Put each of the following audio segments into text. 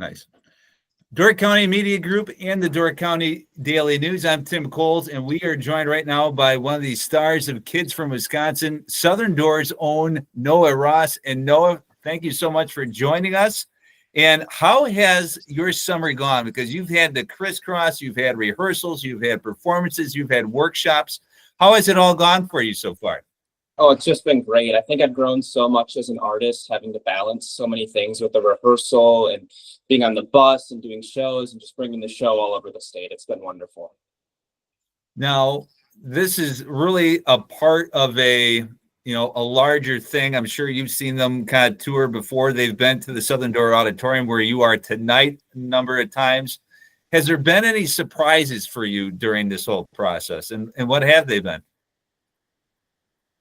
Nice. Door County Media Group and the Door County Daily News. I'm Tim Coles, and we are joined right now by one of the stars of Kids from Wisconsin, Southern Door's own Noah Rass. And Noah, thank you so much for joining us. And how has your summer gone? Because you've had the crisscross, you've had rehearsals, you've had performances, you've had workshops. How has it all gone for you so far? Oh, it's just been great. I think I've grown so much as an artist, having to balance so many things with the rehearsal and being on the bus and doing shows and just bringing the show all over the state. It's been wonderful. Now, this is really a part of a larger thing. I'm sure you've seen them kind of tour before. They've been to the Southern Door Auditorium where you are tonight a number of times. Has there been any surprises for you during this whole process? And what have they been?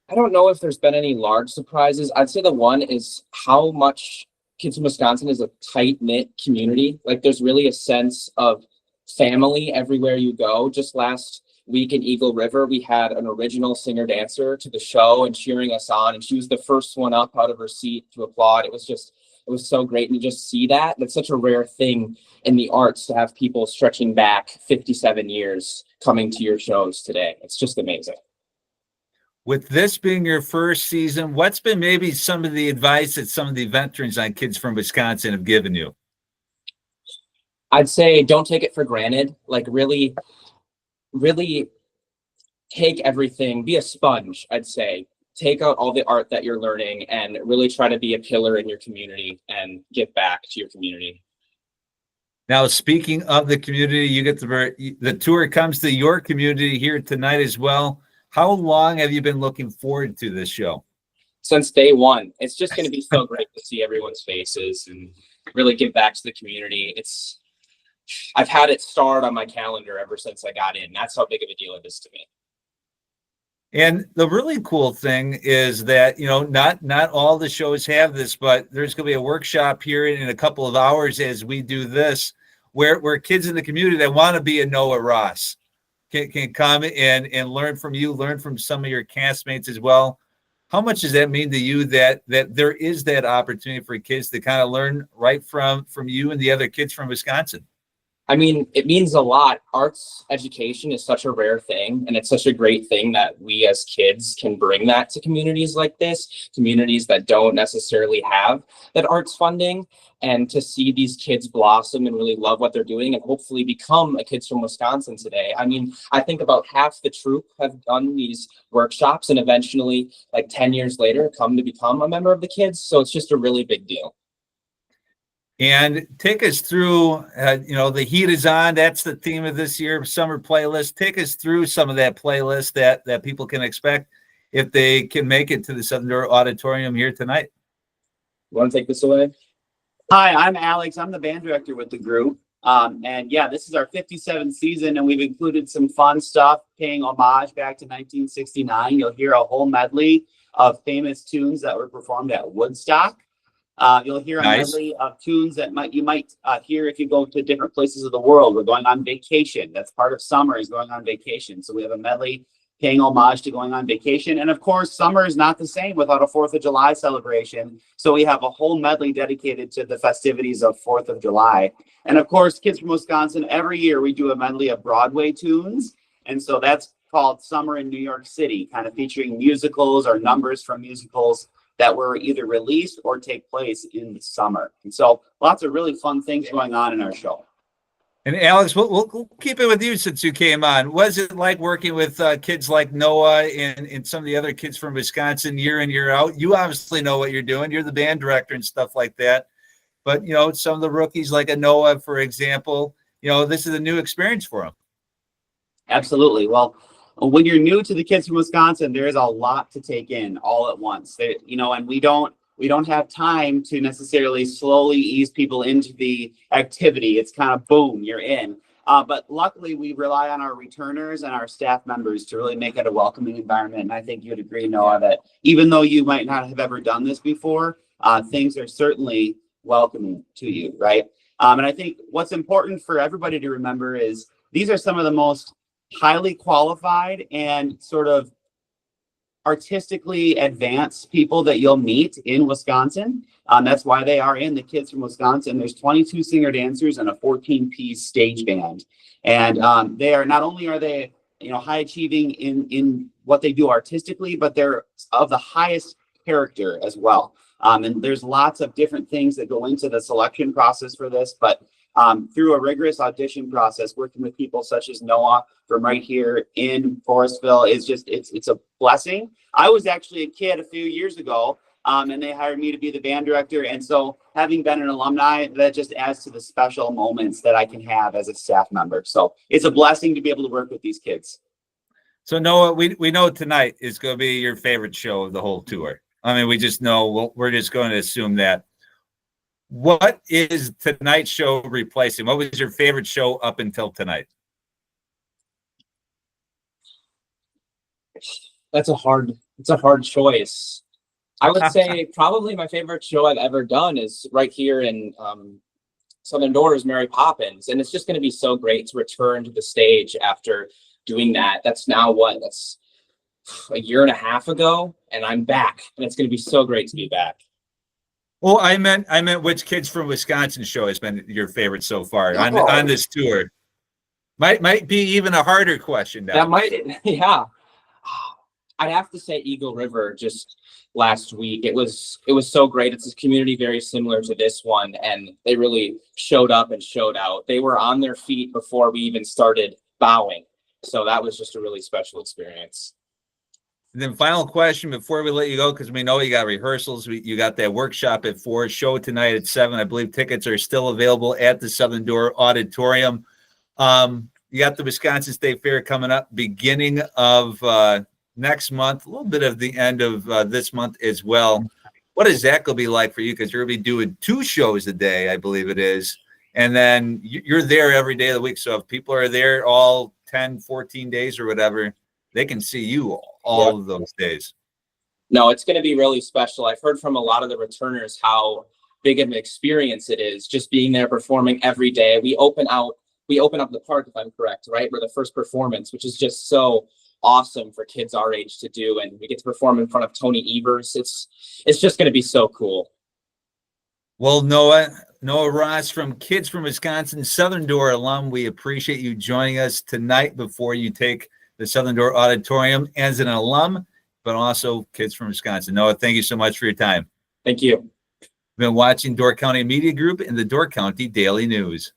I don't know if there's been any large surprises. I'd say the one is how much Kids from Wisconsin is a tight-knit community. Like, there's really a sense of family everywhere you go. Just last week in Eagle River, we had an original singer-dancer to the show and cheering us on, and she was the first one up out of her seat to applaud. It was so great, and to just see that. That's such a rare thing in the arts, to have people stretching back 57 years coming to your shows today. It's just amazing. With this being your first season, what's been maybe some of the advice that some of the veterans on Kids from Wisconsin have given you? I'd say don't take it for granted. Like, really, really take everything, be a sponge, I'd say. Take out all the art that you're learning and really try to be a pillar in your community and give back to your community. Now, speaking of the community, you get the tour comes to your community here tonight as well. How long have you been looking forward to this show? Since day one. It's just going to be so great to see everyone's faces and really give back to the community. I've had it starred on my calendar ever since I got in. That's how big of a deal it is to me. And the really cool thing is that, not all the shows have this, but there's going to be a workshop here in a couple of hours as we do this, where kids in the community that want to be a Noah Rass can come and learn from you, learn from some of your castmates as well. How much does that mean to you that there is that opportunity for kids to kind of learn right from you and the other kids from Wisconsin? I mean, it means a lot. Arts education is such a rare thing, and it's such a great thing that we as kids can bring that to communities like this, communities that don't necessarily have that arts funding, and to see these kids blossom and really love what they're doing and hopefully become a Kids from Wisconsin today. I mean, I think about half the troupe have done these workshops and eventually, like 10 years later, come to become a member of the Kids. So it's just a really big deal. And take us through, the heat is on. That's the theme of this year's summer playlist. Take us through some of that playlist that people can expect if they can make it to the Southern Door Auditorium here tonight. You want to take this away? Hi, I'm Alex. I'm the band director with the group. And yeah, this is our 57th season, and we've included some fun stuff, paying homage back to 1969. You'll hear a whole medley of famous tunes that were performed at Woodstock. You'll hear a medley of tunes that you might hear if you go to different places of the world. We're going on vacation. That's part of summer, is going on vacation. So we have a medley paying homage to going on vacation. And of course, summer is not the same without a 4th of July celebration. So we have a whole medley dedicated to the festivities of 4th of July. And of course, Kids from Wisconsin, every year we do a medley of Broadway tunes. And so that's called Summer in New York City, kind of featuring musicals or numbers from musicals that were either released or take place in the summer. And so lots of really fun things going on in our show. And Alex, we'll keep it with you since you came on. What is it like working with kids like Noah and some of the other kids from Wisconsin year in, year out? You obviously know what you're doing. You're the band director and stuff like that. But, some of the rookies like a Noah, for example, this is a new experience for them. Absolutely. Well, when you're new to the Kids from Wisconsin, there is a lot to take in all at once. And we don't have time to necessarily slowly ease people into the activity. It's kind of boom, you're in. But luckily, we rely on our returners and our staff members to really make it a welcoming environment. And I think you'd agree, Noah, that even though you might not have ever done this before, things are certainly welcoming to you, right? And I think what's important for everybody to remember is these are some of the most highly qualified and sort of artistically advanced people that you'll meet in Wisconsin. That's why they are in the Kids from Wisconsin. There's 22 singer dancers and a 14-piece stage band. And they are, not only are they, high achieving in what they do artistically, but they're of the highest character as well. And there's lots of different things that go into the selection process for this, but through a rigorous audition process, working with people such as Noah from right here in Forestville is just, it's a blessing. I was actually a kid a few years ago, and they hired me to be the band director. And so having been an alumni, that just adds to the special moments that I can have as a staff member. So it's a blessing to be able to work with these kids. So Noah, we know tonight is going to be your favorite show of the whole tour. I mean, we just know, we're just going to assume that. What is tonight's show replacing? What was your favorite show up until tonight? It's a hard choice. I would say probably my favorite show I've ever done is right here in Southern Door is Mary Poppins. And it's just going to be so great to return to the stage after doing that. That's now that's a year and a half ago, and I'm back. And it's going to be so great to be back. Well, I meant which Kids from Wisconsin show has been your favorite so far on this tour? Might be even a harder question now. That might, yeah. I'd have to say Eagle River just last week. It was so great. It's a community very similar to this one, and they really showed up and showed out. They were on their feet before we even started bowing. So that was just a really special experience. And then final question before we let you go, because we know you got rehearsals. You got that workshop at 4, show tonight at 7. I believe tickets are still available at the Southern Door Auditorium. You got the Wisconsin State Fair coming up beginning of next month, a little bit of the end of this month as well. What is that going to be like for you? Because you're going to be doing 2 shows a day, I believe it is. And then you're there every day of the week. So if people are there all 10, 14 days or whatever, they can see you all of those days. No, it's going to be really special. I've heard from a lot of the returners how big of an experience it is just being there performing every day. We open up the park, if I'm correct, right? We're the first performance, which is just so awesome for kids our age to do. And we get to perform in front of Tony Evers. It's just going to be so cool. Well, Noah Rass from Kids from Wisconsin, Southern Door alum, we appreciate you joining us tonight before you take the Southern Door Auditorium as an alum, but also Kids from Wisconsin. Noah, thank you so much for your time. Thank you. Been watching Door County Media Group and the Door County Daily News.